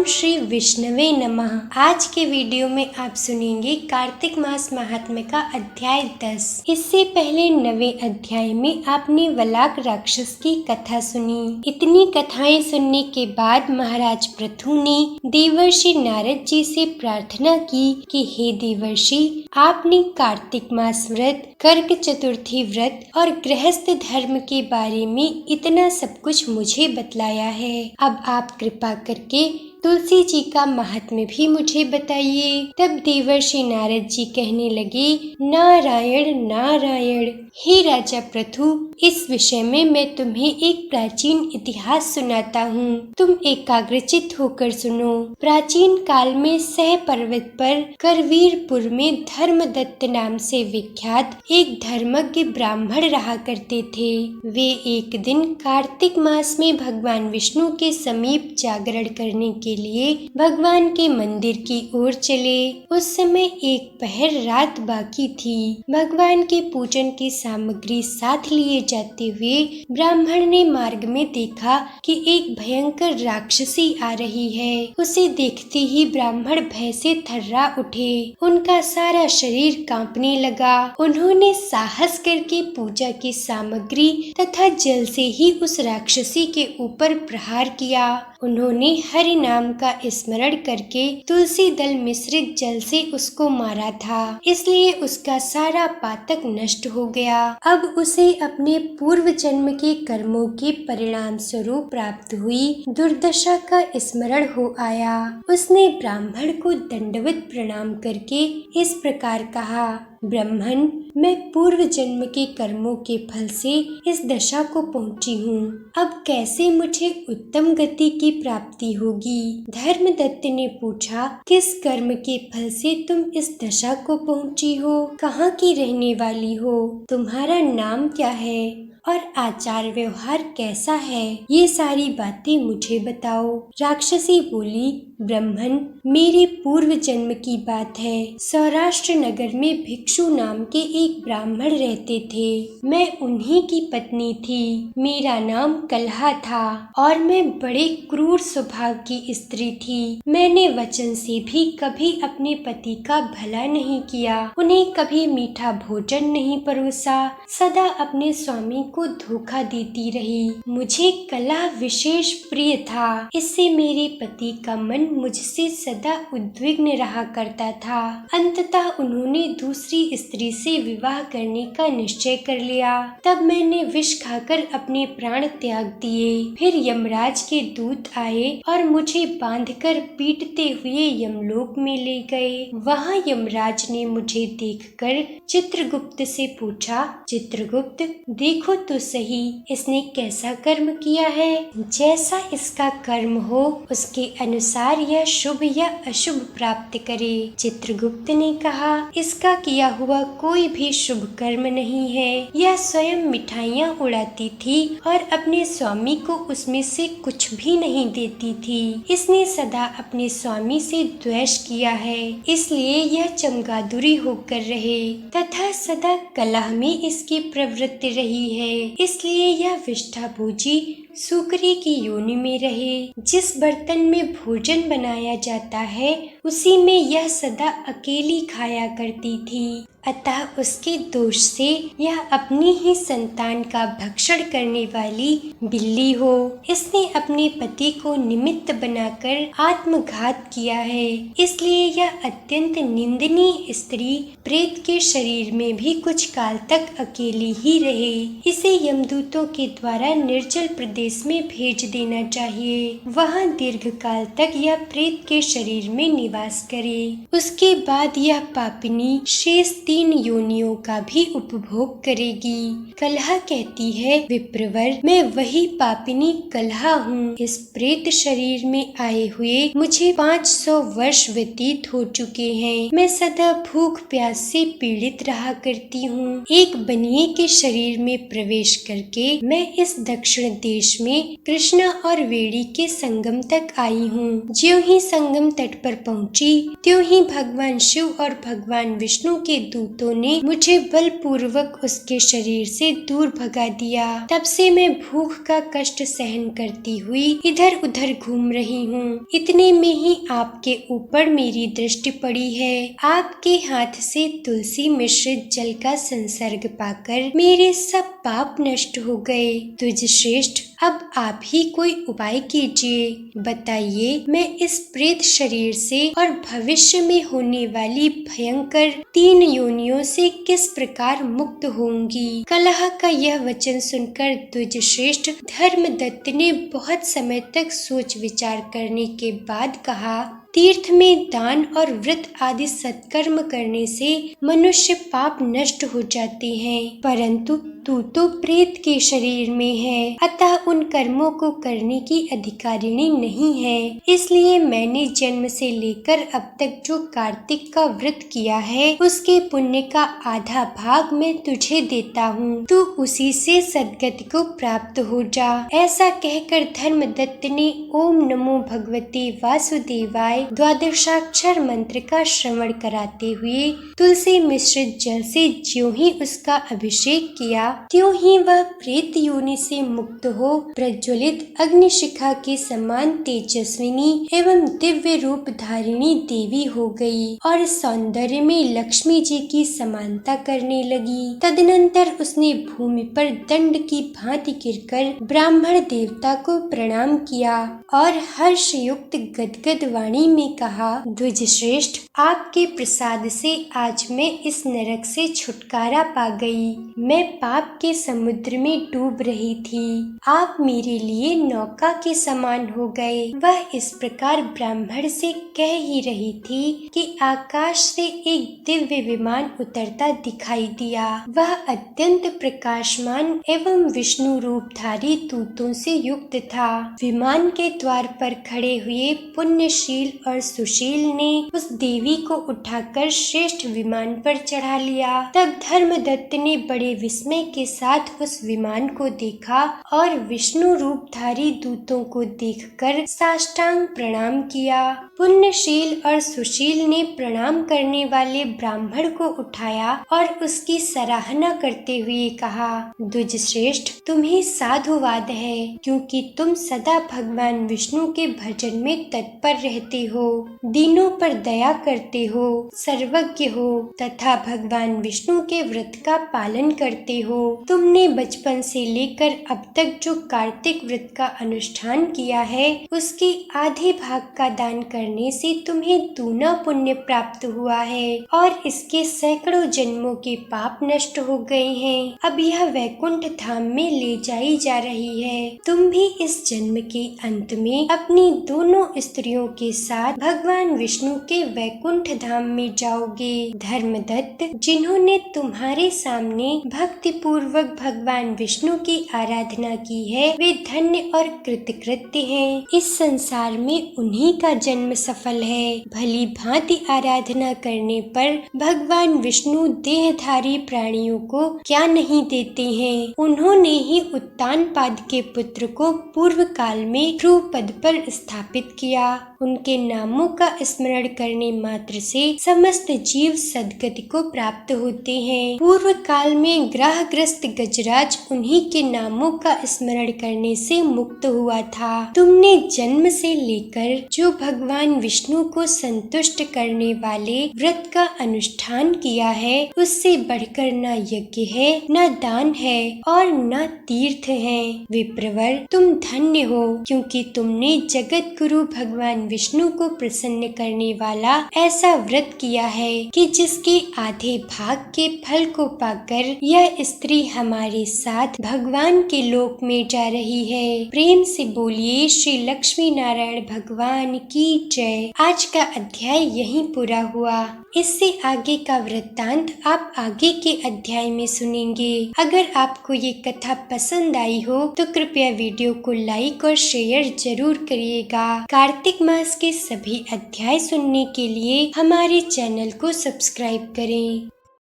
ओम श्री विष्णवे नमः। आज के वीडियो में आप सुनेंगे कार्तिक मास महात्म्य का अध्याय 10। इससे पहले 9वें अध्याय में आपने वलाक राक्षस की कथा सुनी। इतनी कथाएं सुनने के बाद महाराज पृथु ने देवर्षि नारद जी से प्रार्थना की कि हे देवर्षि, आपने कार्तिक मास व्रत, कर्क चतुर्थी व्रत और गृहस्थ धर्म के बारे में इतना सब कुछ मुझे बतलाया है। अब आप कृपा करके तुलसी जी का महात्म्य भी मुझे बताइए। तब देवर्षि नारद जी कहने लगे, नारायण नारायण। हे राजा पृथु, इस विषय में मैं तुम्हें एक प्राचीन इतिहास सुनाता हूँ। तुम एकाग्रचित होकर सुनो। प्राचीन काल में सह पर्वत पर करवीरपुर में धर्मदत्त नाम से विख्यात एक धर्मज्ञ ब्राह्मण रहा करते थे। वे एक दिन कार्तिक मास में भगवान विष्णु के समीप जागरण करने के लिए भगवान के मंदिर की ओर चले। उस समय एक पहर रात बाकी थी। भगवान के पूजन की सामग्री साथ लिए जाते हुए ब्राह्मण ने मार्ग में देखा कि एक भयंकर राक्षसी आ रही है। उसे देखते ही ब्राह्मण भय से थर्रा उठे। उनका सारा शरीर कांपने लगा। उन्होंने साहस करके पूजा की सामग्री तथा जल से ही उस राक्षसी के ऊपर प्रहार किया। उन्होंने हरि नाम का स्मरण करके तुलसी दल मिश्रित जल से उसको मारा था, इसलिए उसका सारा पातक नष्ट हो गया। अब उसे अपने पूर्व जन्म के कर्मों के परिणाम स्वरूप प्राप्त हुई दुर्दशा का स्मरण हो आया। उसने ब्राह्मण को दंडवत प्रणाम करके इस प्रकार कहा, ब्राह्मण, मैं पूर्व जन्म के कर्मों के फल से इस दशा को पहुंची हूँ। अब कैसे मुझे उत्तम गति की प्राप्ति होगी? धर्मदत्त ने पूछा, किस कर्म के फल से तुम इस दशा को पहुंची हो? कहाँ की रहने वाली हो? तुम्हारा नाम क्या है और आचार व्यवहार कैसा है? ये सारी बातें मुझे बताओ। राक्षसी बोली, ब्राह्मण, मेरे पूर्व जन्म की बात है। सौराष्ट्र नगर में भिक्षु नाम के एक ब्राह्मण रहते थे। मैं उन्हीं की पत्नी थी। मेरा नाम कलहा था और मैं बड़े क्रूर स्वभाव की स्त्री थी। मैंने वचन से भी कभी अपने पति का भला नहीं किया। उन्हें कभी मीठा भोजन नहीं परोसा। सदा अपने स्वामी को धोखा देती रही। मुझे कलह विशेष प्रिय था। इससे मेरे पति का मन मुझसे सदा उद्विग्न रहा करता था। अंततः उन्होंने दूसरी स्त्री से विवाह करने का निश्चय कर लिया। तब मैंने विष खाकर अपने प्राण त्याग दिए। फिर यमराज के दूत आए और मुझे बांधकर पीटते हुए यमलोक में ले गए। वहाँ यमराज ने मुझे देखकर चित्रगुप्त से पूछा, चित्रगुप्त, देखो तो सही, इसने कैसा कर्म किया है। जैसा इसका कर्म हो उसके अनुसार यह शुभ या अशुभ प्राप्त करे। चित्रगुप्त ने कहा, इसका किया हुआ कोई भी शुभ कर्म नहीं है। यह स्वयं मिठाइयाँ उड़ाती थी और अपने स्वामी को उसमें से कुछ भी नहीं देती थी। इसने सदा अपने स्वामी से द्वेष किया है, इसलिए यह चमगादुरी होकर रहे तथा सदा कलह में इसकी प्रवृत्ति रही है। इसलिए यह विष्ठाभोजी सूकरी की योनि में रहे। जिस बर्तन में भोजन बनाया जाता है उसी में यह सदा अकेली खाया करती थी। अतः उसके दोष से यह अपनी ही संतान का भक्षण करने वाली बिल्ली हो। इसने अपने पति को निमित्त बनाकर आत्मघात किया है, इसलिए यह अत्यंत निंदनीय स्त्री प्रेत के शरीर में भी कुछ काल तक अकेली ही रहे। इसे यमदूतों के द्वारा निर्जल प्रदेश में भेज देना चाहिए। वहाँ दीर्घ काल तक यह प्रेत के शरीर में निवास करे। उसके बाद यह पापिनी शेष 3 योनियों का भी उपभोग करेगी। कलहा कहती है, विप्रवर, मैं वही पापिनी कलहा हूँ। इस प्रेत शरीर में आए हुए मुझे 500 वर्ष व्यतीत हो चुके हैं। मैं सदा भूख प्यास से पीड़ित रहा करती हूँ। एक बनिए के शरीर में प्रवेश करके मैं इस दक्षिण देश देश में कृष्णा और वेणी के संगम तक आई हूँ। ज्यों ही संगम तट पर पहुँची त्यों ही भगवान शिव और भगवान विष्णु के दूतों ने मुझे बलपूर्वक उसके शरीर से दूर भगा दिया। तब से मैं भूख का कष्ट सहन करती हुई इधर उधर घूम रही हूँ। इतने में ही आपके ऊपर मेरी दृष्टि पड़ी है। आपके हाथ से तुलसी मिश्रित जल का संसर्ग पाकर मेरे सब पाप नष्ट हो गए। तुझ श्रेष्ठ, अब आप ही कोई उपाय कीजिए। बताइए, मैं इस प्रेत शरीर से और भविष्य में होने वाली भयंकर 3 योनियों से किस प्रकार मुक्त होंगी। कलह का यह वचन सुनकर द्विज श्रेष्ठ धर्मदत्त ने बहुत समय तक सोच विचार करने के बाद कहा, तीर्थ में दान और व्रत आदि सत्कर्म करने से मनुष्य पाप नष्ट हो जाते हैं, परंतु तू तो प्रेत के शरीर में है, अतः उन कर्मों को करने की अधिकारिणी नहीं है। इसलिए मैंने जन्म से लेकर अब तक जो कार्तिक का व्रत किया है उसके पुण्य का आधा भाग मैं तुझे देता हूँ, तू उसी से सद्गति को प्राप्त हो जा। ऐसा कहकर धर्मदत्त ने ओम नमो भगवते वासुदेवाय द्वादशाक्षर मंत्र का श्रवण कराते हुए तुलसी मिश्रित जल से ज्यों ही उसका अभिषेक किया त्यों ही वह प्रेत योनि से मुक्त हो प्रज्वलित अग्निशिखा के समान तेजस्विनी एवं दिव्य रूप धारिणी देवी हो गई और सौंदर्य में लक्ष्मी जी की समानता करने लगी। तदनंतर उसने भूमि पर दंड की भांति गिरकर ब्राह्मण देवता को प्रणाम किया और हर्ष युक्त गदगद वाणी में कहा, द्विज श्रेष्ठ, आपके प्रसाद से आज मैं इस नरक से छुटकारा पा गई। मैं पाप के समुद्र में डूब रही थी, आप मेरे लिए नौका के समान हो गए। वह इस प्रकार ब्राह्मण से कह ही रही थी कि आकाश से एक दिव्य विमान उतरता दिखाई दिया। वह अत्यंत प्रकाशमान एवं विष्णु रूपधारी दूतों से युक्त था। विमान के द्वार पर खड़े हुए पुण्यशील और सुशील ने उस देवी को उठाकर श्रेष्ठ विमान पर चढ़ा लिया। तब धर्मदत्त ने बड़े विस्मय के साथ उस विमान को देखा और विष्णु रूपधारी दूतों को देखकर साष्टांग प्रणाम किया। पुण्यशील और सुशील ने प्रणाम करने वाले ब्राह्मण को उठाया और उसकी सराहना करते हुए कहा, द्विज श्रेष्ठ, तुम्हें साधुवाद है, क्योंकि तुम सदा भगवान विष्णु के भजन में तत्पर रहते हो, दीनों पर दया करते हो, सर्वज्ञ हो तथा भगवान विष्णु के व्रत का पालन करते हो। तुमने बचपन से लेकर अब तक जो कार्तिक व्रत का अनुष्ठान किया है उसके आधे भाग का दान करने से तुम्हें दूना पुण्य प्राप्त हुआ है और इसके सैकड़ों जन्मों के पाप नष्ट हो गए हैं। अब यह वैकुंठ धाम में ले जाई जा रही है। तुम भी इस जन्म के अंत में अपनी दोनों स्त्रियों के साथ भगवान विष्णु के वैकुंठ धाम में जाओगे। धर्मदत्त, जिन्होंने तुम्हारे सामने भक्ति पूर्वक भगवान विष्णु की आराधना की है वे धन्य और कृतकृत्य हैं। इस संसार में उन्हीं का जन्म सफल है। भली भांति आराधना करने पर भगवान विष्णु देहधारी प्राणियों को क्या नहीं देते हैं। उन्होंने ही उत्तानपाद के पुत्र को पूर्व काल में ध्रुवपद पर स्थापित किया। उनके नामों का स्मरण करने मात्र से समस्त जीव सद्गति को प्राप्त होते हैं। पूर्व काल में ग्रहग्रस्त गजराज उन्हीं के नामों का स्मरण करने से मुक्त हुआ था। तुमने जन्म से लेकर जो भगवान विष्णु को संतुष्ट करने वाले व्रत का अनुष्ठान किया है उससे बढ़कर न यज्ञ है, न दान है और न तीर्थ है। विप्रवर, तुम धन्य हो, क्योंकि तुमने जगत गुरु भगवान विष्णु को प्रसन्न करने वाला ऐसा व्रत किया है कि जिसके आधे भाग के फल को पाकर यह स्त्री हमारे साथ भगवान के लोक में जा रही है। प्रेम से बोलिए श्री लक्ष्मी नारायण भगवान की जय। आज का अध्याय यहीं पूरा हुआ। इससे आगे का वृत्तांत आप आगे के अध्याय में सुनेंगे। अगर आपको ये कथा पसंद आई हो तो कृपया वीडियो को लाइक और शेयर जरूर करिएगा। कार्तिक मास के सभी अध्याय सुनने के लिए हमारे चैनल को सब्सक्राइब करें।